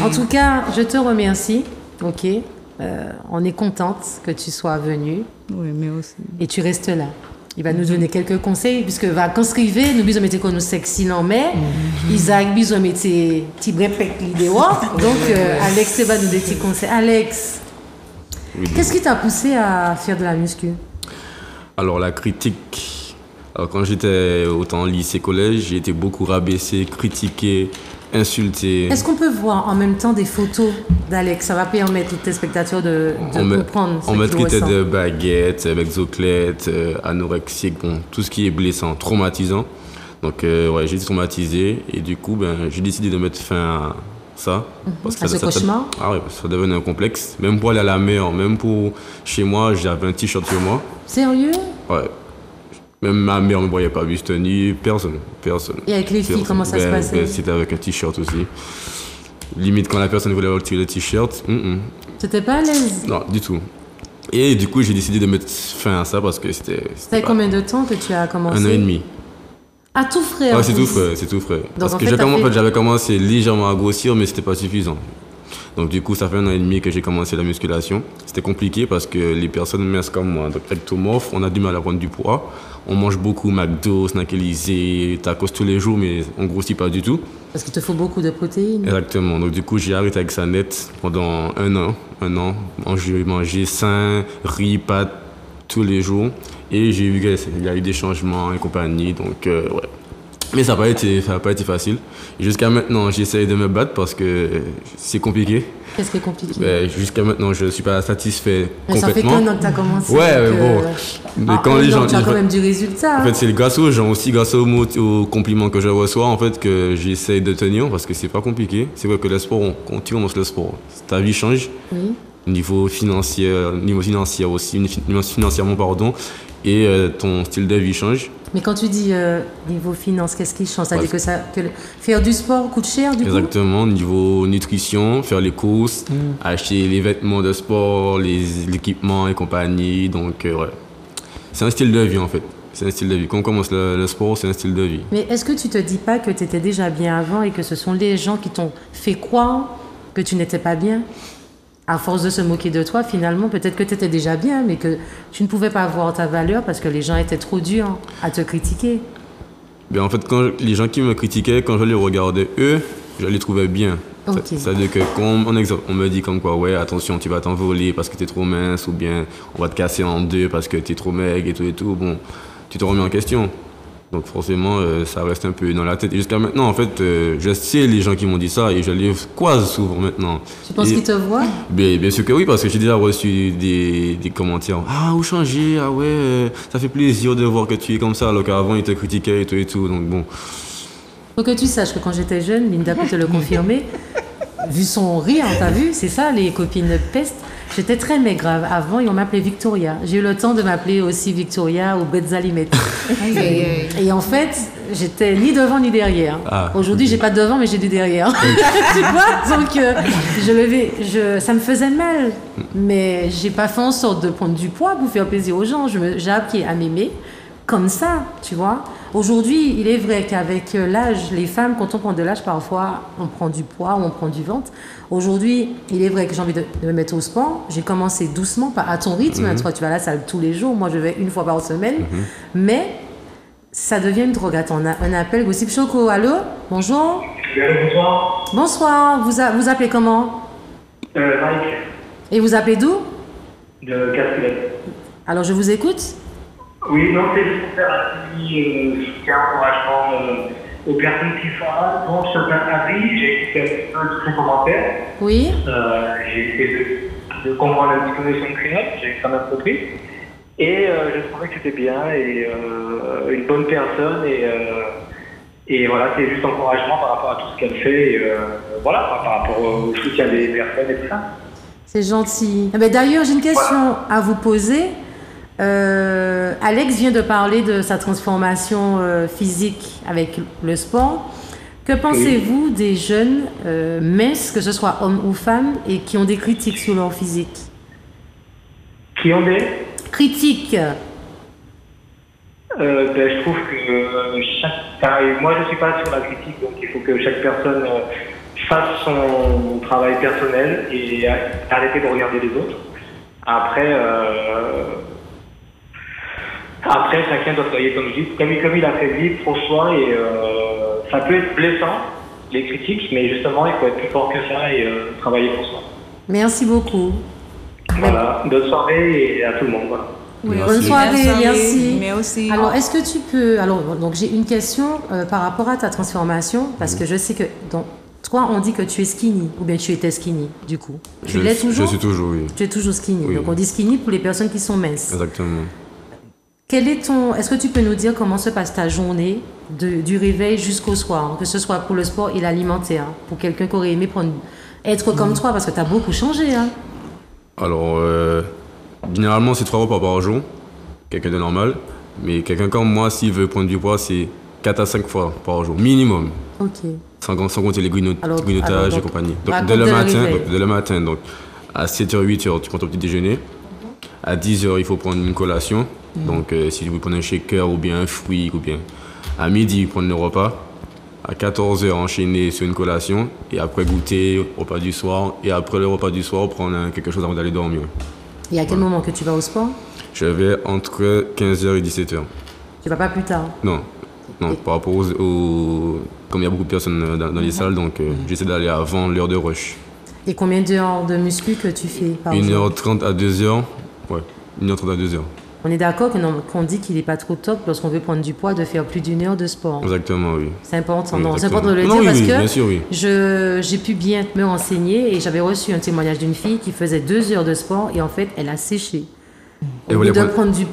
En tout cas, je te remercie. Ok. On est contente que tu sois venue. Oui, mais aussi. Et tu restes là. Il va nous donner quelques conseils, puisque va conscriver, nous bisons mettre nous sexy non mais, Isaac bisons mettre petit brepec l'idée. Donc Alex va nous donner des petits conseils. Alex, qu'est-ce qui t'a poussé à faire de la muscu? Alors la critique, quand j'étais autant lycée, collège, j'ai été beaucoup rabaissé, critiqué, insulté. Est-ce qu'on peut voir en même temps des photos d'Alex? Ça va permettre aux téléspectateurs de comprendre ce on me qu'il traitait ressent. de baguette, avec zoclette, anorexique, bon, tout ce qui est blessant, traumatisant. Donc ouais, j'ai été traumatisé et du coup j'ai décidé de mettre fin à ça. Parce que À ce cauchemar? Ah ouais, ça devenait un complexe. Même pour aller à la mer, même pour chez moi, j'avais un t-shirt sur moi. Sérieux? Ouais. Même ma mère ne me voyait pas juste ni personne. Et avec les filles, comment ça se passait? C'était avec un t-shirt aussi. Limite, quand la personne voulait retirer le t-shirt, T'étais pas à l'aise? non, du tout. Et du coup, j'ai décidé de mettre fin à ça parce que c'était. Ça fait combien de temps que tu as commencé? 1 an et demi. Ah, tout frais? Ouais, en c'est plus. tout frais, c'est tout frais. Parce en que fait, j'avais commencé légèrement à grossir, mais c'était pas suffisant. Donc du coup, ça fait 1 an et demi que j'ai commencé la musculation. C'était compliqué parce que les personnes minces comme moi, donc ectomorphes, on a du mal à prendre du poids. On mange beaucoup McDo, Snack Élysée, tacos tous les jours, mais on grossit pas du tout. Parce qu'il te faut beaucoup de protéines. Exactement. Donc du coup, j'ai arrêté avec ça net pendant un an. J'ai mangé sain, riz, pâtes tous les jours. Et j'ai vu qu'il y a eu des changements et compagnie. Donc ouais. Mais ça n'a pas été facile. Jusqu'à maintenant, j'essaye de me battre parce que c'est compliqué. Qu'est-ce qui est compliqué? Jusqu'à maintenant, je ne suis pas satisfait Mais complètement. ça fait qu'un an que tu as commencé. Ouais, mais bon. Mais quand les gens, tu as quand même du résultat. en fait, c'est grâce aux gens aussi, grâce aux compliments que je reçois, en fait, que j'essaye de tenir parce que c'est pas compliqué. C'est vrai que le sport, quand tu commences le sport, ta vie change. Oui. Niveau financier aussi, financièrement, pardon, et ton style de vie change. Mais quand tu dis niveau finance, qu'est-ce qui change? C'est-à-dire que faire du sport coûte cher, du coup? Exactement, niveau nutrition, faire les courses, acheter les vêtements de sport, l'équipement et compagnie. Donc, ouais. C'est un style de vie, en fait. C'est un style de vie. Quand on commence le sport, c'est un style de vie. Mais est-ce que tu te dis pas que tu étais déjà bien avant et que ce sont les gens qui t'ont fait croire que tu n'étais pas bien? À force de se moquer de toi, finalement, peut-être que tu étais déjà bien, mais que tu ne pouvais pas avoir ta valeur parce que les gens étaient trop durs à te critiquer. Ben, en fait, quand les gens qui me critiquaient, quand je les regardais, eux, je les trouvais bien. Ok. C'est-à-dire que quand on me dit comme quoi, ouais, attention, tu vas t'envoler parce que tu es trop mince, ou bien on va te casser en deux parce que tu es trop maigre et tout, bon, tu te remets en question. Donc forcément, ça reste un peu dans la tête. Et jusqu'à maintenant, en fait, je sais les gens qui m'ont dit ça et je les croise souvent maintenant. Tu penses qu'ils te voient? Bien sûr que oui, parce que j'ai déjà reçu des commentaires. Ah, vous changez, ah ouais, ça fait plaisir de voir que tu es comme ça, alors qu'avant, ils te critiquaient et tout. Donc bon. Faut que tu saches que quand j'étais jeune, Linda peut te le confirmer, vu son rire, t'as vu, c'est ça, les copines de peste. J'étais très maigre avant et on m'appelait Victoria. J'ai eu le temps de m'appeler aussi Victoria ou Betzalimette. Et en fait, j'étais ni devant ni derrière. Ah. Aujourd'hui, j'ai pas de devant, mais j'ai du derrière. Tu vois? Donc, ça me faisait mal. Mais j'ai pas fait en sorte de prendre du poids pour faire plaisir aux gens. J'ai appris à m'aimer comme ça, tu vois. Aujourd'hui, il est vrai qu'avec l'âge, les femmes, quand on prend de l'âge, parfois, on prend du poids ou on prend du ventre. Aujourd'hui, il est vrai que j'ai envie de me mettre au sport. J'ai commencé doucement, pas à ton rythme. Toi, tu vas à la salle tous les jours. Moi, je vais 1 fois par semaine. Mais ça devient une drogue. Attends, on a un appel. Gossip Choco, allô? Bonjour. Bonsoir. Bonsoir. Vous appelez comment? Mike, Et vous appelez d'où? de Castellet. Alors, je vous écoute. Oui, non, c'est juste pour faire un petit soutien, encouragement aux personnes qui sont là, dont certains avis. J'ai écouté un petit peu tous les commentaires. Oui. J'ai essayé de comprendre un petit peu son créole, j'ai quand même compris. Et je trouvais que c'était bien et une bonne personne. Et voilà, c'est juste encouragement par rapport à tout ce qu'elle fait. Et, voilà, par rapport au soutien des personnes et tout ça. C'est gentil. Eh ben, d'ailleurs, j'ai une question à vous poser. Alex vient de parler de sa transformation physique avec le sport. Que pensez-vous des jeunes minces, que ce soit hommes ou femmes, et qui ont des critiques sur leur physique? Qui ont des critiques? Je trouve que moi je ne suis pas sur la critique, donc il faut que chaque personne fasse son travail personnel et arrêter de regarder les autres. Après, chacun doit travailler comme je dis, comme il a fait vivre pour soi et ça peut être blessant, les critiques, mais justement il faut être plus fort que ça et travailler pour soi. Merci beaucoup. Voilà, bonne soirée et à tout le monde. Voilà. Oui, bonne soirée, merci. Merci. Alors, est-ce que tu peux... Alors, donc j'ai une question par rapport à ta transformation, parce que je sais que toi, on dit que tu es skinny, ou bien tu étais skinny, du coup. Tu l'es toujours? Je suis toujours, oui. Tu es toujours skinny. Oui. Donc, on dit skinny pour les personnes qui sont minces. Exactement. Est-ce que tu peux nous dire comment se passe ta journée du réveil jusqu'au soir, hein, que ce soit pour le sport et l'alimentaire, pour quelqu'un qui aurait aimé être comme toi, parce que tu as beaucoup changé, hein? Alors, généralement, c'est 3 repas par jour, quelqu'un de normal. Mais quelqu'un comme moi, s'il veut prendre du poids, c'est 4 à 5 fois par jour, minimum. Ok. Sans compter les grignotages et compagnie. Donc, dès le matin, donc, à 7h, 8h, tu prends ton petit déjeuner. À 10h, il faut prendre une collation. Donc, si vous prenez un shaker ou bien un fruit, ou bien à midi, prendre le repas. À 14h, enchaîner sur une collation. Et après, goûter, repas du soir. Et après le repas du soir, prendre quelque chose avant d'aller dormir. Et à quel moment que tu vas au sport? Je vais entre 15h et 17h. Tu vas pas plus tard? Non, par rapport comme il y a beaucoup de personnes dans les salles, donc j'essaie d'aller avant l'heure de rush. Et combien d'heures de muscu que tu fais par jour? 1h30 à 2h. Ouais, 1h30 à 2h. On est d'accord qu'on dit qu'il n'est pas trop top lorsqu'on veut prendre du poids de faire plus d'1 heure de sport. Exactement, oui. C'est important. Oui, non, c'est important de le non, dire oui, parce oui, que bien sûr, oui. j'ai pu bien me renseigner et j'avais reçu un témoignage d'une fille qui faisait 2 heures de sport et en fait, elle a séché. Au lieu de prendre du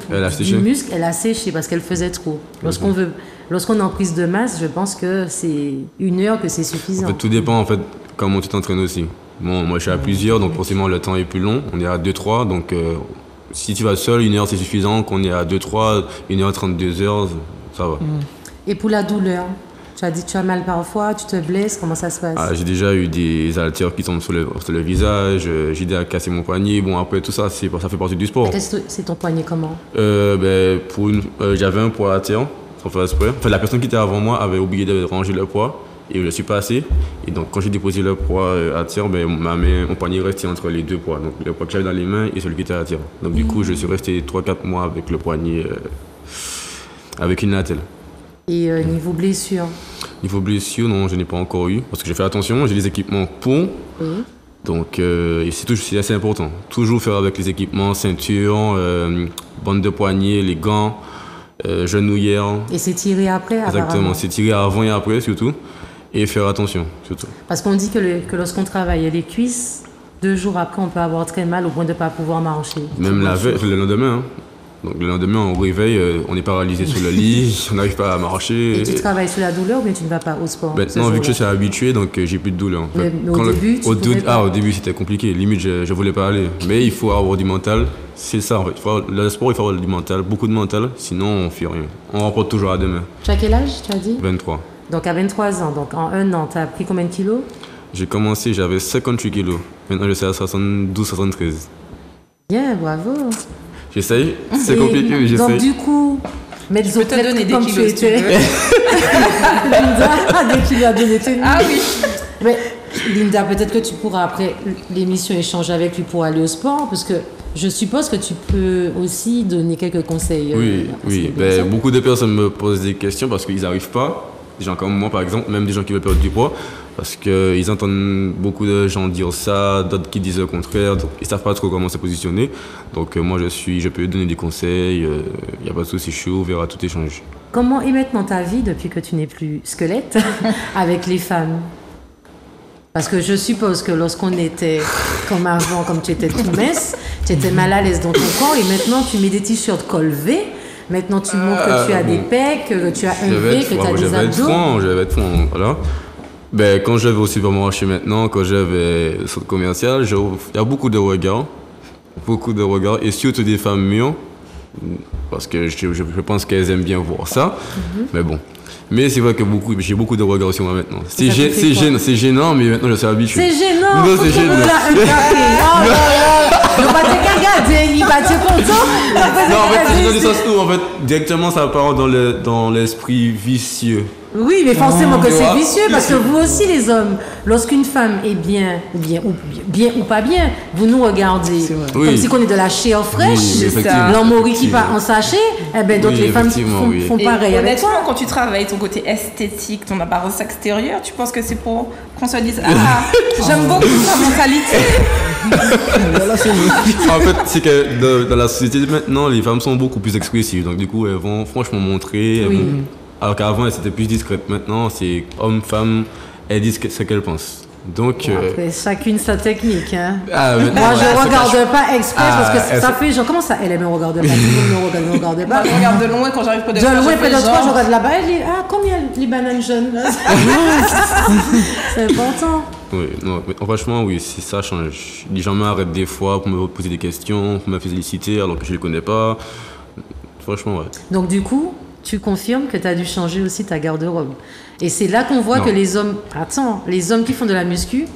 muscle, elle a séché parce qu'elle faisait trop. Lorsqu'on est en prise de masse, je pense que c'est 1 heure que c'est suffisant. En fait, tout dépend en fait comment tu t'entraînes aussi. Bon, moi je suis à plusieurs, donc forcément le temps est plus long. On est à 2-3, donc si tu vas seul, 1 heure c'est suffisant. Qu'on est à 2-3, 1h30, 2 heures, ça va. Et pour la douleur, tu as dit que tu as mal parfois, tu te blesses, comment ça se passe? J'ai déjà eu des haltères qui tombent sur le visage, j'ai déjà cassé mon poignet. Bon, après tout ça, ça fait partie du sport. C'est ton poignet comment? J'avais un poids à terre, sans faire exprès. En fait, la personne qui était avant moi avait oublié de ranger le poids et je suis passé. Et donc, quand j'ai déposé le poids à terre, mon poignet restait entre les 2 poids. Donc, le poids que j'avais dans les mains et celui qui était à terre. Donc, du coup, je suis resté 3-4 mois avec le poignet, avec une attelle. Et niveau blessure? Niveau blessure, non, je n'ai pas encore eu. Parce que j'ai fait attention, j'ai les équipements pour. Donc, c'est assez important. Toujours faire avec les équipements, ceinture, bande de poignet, les gants, genouillère. Et s'étirer après? Exactement, s'étirer avant et après surtout. Et faire attention, surtout. Parce qu'on dit que lorsqu'on travaille les cuisses, 2 jours après, on peut avoir très mal au point de ne pas pouvoir marcher. Même le lendemain. Hein. Donc le lendemain, au réveil, on est paralysé sur le lit, on n'arrive pas à marcher. Et tu travailles sur la douleur ou bien tu ne vas pas au sport? Non, vu que je suis habitué, donc j'ai plus de douleur. En fait. Au début, c'était compliqué. Limite, je voulais pas aller. Mais il faut avoir du mental. C'est ça, en fait. Le sport, il faut avoir du mental, beaucoup de mental. Sinon, on ne fait rien. On remporte toujours à demain. Tu as quel âge, tu as dit? 23. Donc à 23 ans, donc en 1 an, tu as pris combien de kilos? J'ai commencé, j'avais 58 kilos. Maintenant, je suis à 72-73. Bien, bravo. J'essaye, c'est compliqué, mais j'essaye. Donc du coup, je peux te donner des kilos si tu veux. Linda, dès qu'il lui a donné tes Ah oui. Mais Linda, peut-être que tu pourras après l'émission échanger avec lui pour aller au sport, parce que je suppose que tu peux aussi donner quelques conseils. Oui. Beaucoup de personnes me posent des questions parce qu'ils n'arrivent pas. Des gens comme moi, par exemple, même des gens qui veulent perdre du poids, parce qu'ils entendent beaucoup de gens dire ça, d'autres qui disent le contraire, donc ils ne savent pas trop comment se positionner. Donc moi, je peux donner des conseils, il n'y a pas de souci, je suis ouvert à tout échange. comment est maintenant ta vie depuis que tu n'es plus squelette avec les femmes? Parce que je suppose que lorsqu'on était comme avant, comme tu étais tout mince, tu étais mal à l'aise dans ton corps et maintenant tu mets des t-shirts col V. Maintenant tu montres que tu as des pecs, que tu as un V, que tu as des abdos. Je vais être franc, voilà. Ben, quand je vais au supermarché maintenant, quand je vais au centre commercial, il y a beaucoup de regards, et surtout des femmes mûres, parce que je pense qu'elles aiment bien voir ça, mais bon. Mais c'est vrai que j'ai beaucoup de regards sur moi maintenant. C'est gênant, mais maintenant je suis habitué. C'est gênant. Non, c'est gênant. Il va te regarder, il va te content. Non, en fait, c'est gênant du sens où, en fait, directement ça part dans l'esprit vicieux. Oui, mais forcément que c'est vicieux, parce que vous aussi, les hommes, lorsqu'une femme est bien ou pas bien, vous nous regardez comme si on est de la chair fraîche, l'emmori qui part en sachet, eh ben, donc les femmes font pareil avec toi. Honnêtement, quand tu travailles ton côté esthétique, ton apparence extérieure, tu penses que c'est pour qu'on se dise « Ah, j'aime beaucoup ta mentalité !» En fait, c'est que dans la société maintenant, les femmes sont beaucoup plus expressives, donc du coup, elles vont franchement montrer. Alors qu'avant, c'était plus discrète. Maintenant, c'est homme-femme, elles disent ce qu'elles pensent. Donc, après, chacune sa technique. Hein. Moi, je regarde pas exprès parce que ça fait genre, comment ça, elle me regarde pas, tout le monde me regarde pas. Je regarde de loin quand j'arrive près de toi. De loin, près de toi, je regarde là-bas. Elle dit, combien les bananes jaunes là? C'est important. Oui, non, mais franchement, oui, ça change. Les gens m'arrêtent des fois pour me poser des questions, pour me féliciter alors que je ne les connais pas. Franchement, ouais. Donc, du coup, tu confirmes que tu as dû changer aussi ta garde-robe. Et c'est là qu'on voit que les hommes... Attends, les hommes qui font de la muscu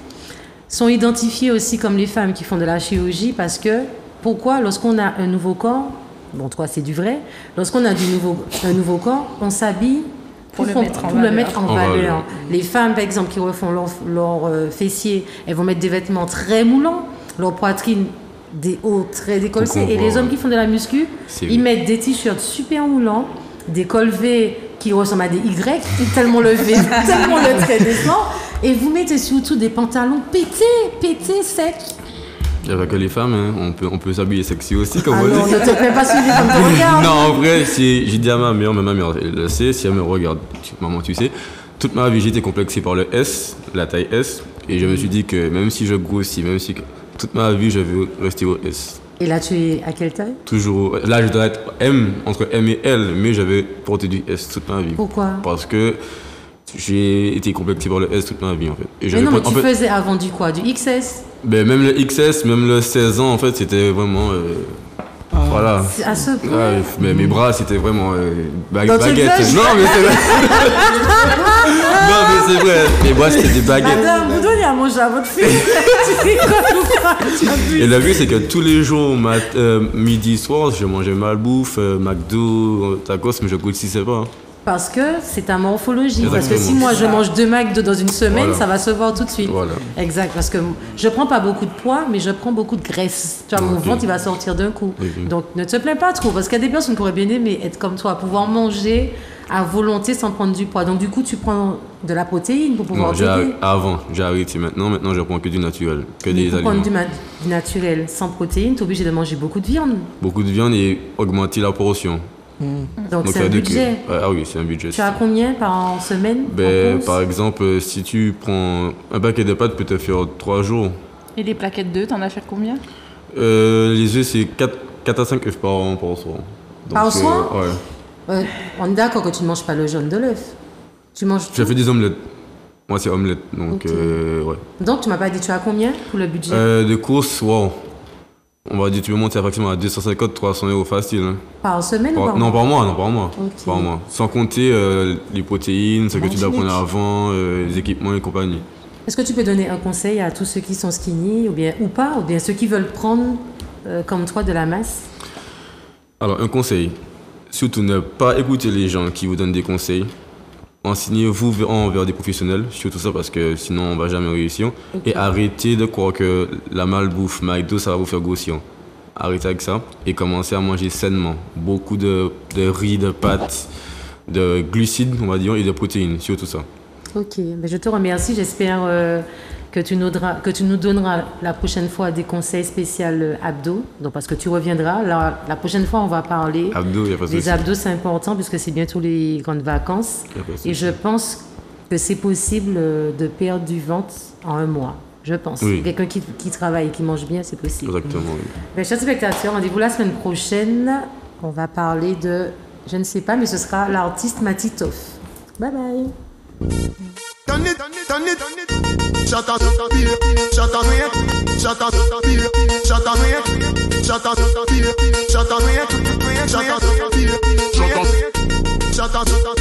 sont identifiés aussi comme les femmes qui font de la chirurgie parce que, pourquoi, lorsqu'on a un nouveau corps, bon, toi, c'est du vrai, lorsqu'on a un nouveau corps, on s'habille pour le mettre en valeur. Les femmes, par exemple, qui refont leur fessier, elles vont mettre des vêtements très moulants, leur poitrine des hauts très décollés. Et les hommes qui font de la muscu, ils mettent des t-shirts super moulants, des cols V qui ressemblent à des Y, tellement le V, tellement le trait descend, et vous mettez surtout des pantalons pétés, secs. Il n'y a pas que les femmes, hein. on peut s'habiller sexy aussi, comme on dit. Non, ne te fais pas suivre comme tu regardes. Non, en vrai, j'ai dit à ma mère, elle le sait, si elle me regarde, maman, tu sais, toute ma vie, j'étais complexé par le S, la taille S, et je me suis dit que même si je grossis, toute ma vie, je veux rester au S. Et là, tu es à quelle taille? Toujours. Là, je dois être M, entre M et L, mais j'avais porté du S toute ma vie. Pourquoi? Parce que j'ai été complexé par le S toute ma vie, en fait. Et mais non, mais tu faisais avant du quoi? Du XS? Ben, même le XS, même le 16 ans, en fait, c'était vraiment... Voilà. À ce point. Mais mes bras, c'était vraiment baguette. Non, mais c'est vrai. Non, mais c'est vrai. Mes bras, c'était des baguettes. Madame, vous donnez à manger à votre fille. Et la vue, c'est que tous les jours, midi, soir, je mangeais malbouffe, McDo, tacos, mais je grossissais pas. Parce que c'est ta morphologie. Exactement. Parce que si moi je mange 2 McDo dans une semaine, ça va se voir tout de suite. Voilà. Exact. Parce que je prends pas beaucoup de poids, mais je prends beaucoup de graisse. Tu vois, mon ventre, il va sortir d'un coup. Donc ne te plains pas trop. Parce qu'il y a des personnes qui pourraient bien aimer être comme toi, pouvoir manger à volonté sans prendre du poids. Donc du coup, tu prends de la protéine pour pouvoir t'aider. Avant, j'ai arrêté. Maintenant, je prends que du naturel, que des aliments. Pour prendre du naturel sans protéine, tu es obligé de manger beaucoup de viande. Beaucoup de viande et augmenter la portion. Donc c'est un budget. Ah oui, c'est un budget. Tu as combien par semaine? Par exemple, si tu prends un paquet de pâtes, peut te faire 3 jours. Et les plaquettes d'œufs, t'en achètes combien? Les œufs, c'est 4 à 5 œufs par soir. Par soir? Ouais. On est d'accord que tu ne manges pas le jaune de l'œuf. Tu manges tout? J'ai fait des omelettes. Moi, c'est omelette. Donc, ouais. Donc, tu m'as pas dit tu as combien pour le budget? De course, wow. On va dire tu peux monter facilement à 250-300 euros facile. Hein. Par semaine ou par mois? Non, par mois. Okay. Par mois. Sans compter les protéines, ce que tu dois prendre avant, les équipements et compagnie. Est-ce que tu peux donner un conseil à tous ceux qui sont skinny ou bien ceux qui veulent prendre comme toi de la masse? Alors, un conseil. Surtout ne pas écouter les gens qui vous donnent des conseils. Enseignez-vous envers des professionnels, surtout ça parce que sinon on ne va jamais réussir. Okay. Et arrêtez de croire que la malbouffe, McDo, ça va vous faire grossir. Arrêtez avec ça et commencez à manger sainement. Beaucoup de riz, de pâtes, de glucides, on va dire, et de protéines, surtout ça. Ok, mais je te remercie. J'espère que tu nous donneras la prochaine fois des conseils spéciaux abdos. Donc, parce que tu reviendras. La prochaine fois, on va parler Abdos, y a pas de des souci. abdos, c'est important puisque c'est bientôt les grandes vacances. Y a pas de souci. Et je pense que c'est possible de perdre du ventre en un mois. Je pense. Oui. Quelqu'un qui travaille et qui mange bien, c'est possible. Exactement, oui. Ben, chers spectateurs, rendez-vous la semaine prochaine. On va parler de, je ne sais pas, mais ce sera l'artiste Matitov. Bye bye. Done it. Shut up, shut up, shut up, shut up, shut up, shut up, shut up, shut up, shut up, shut up, shut up,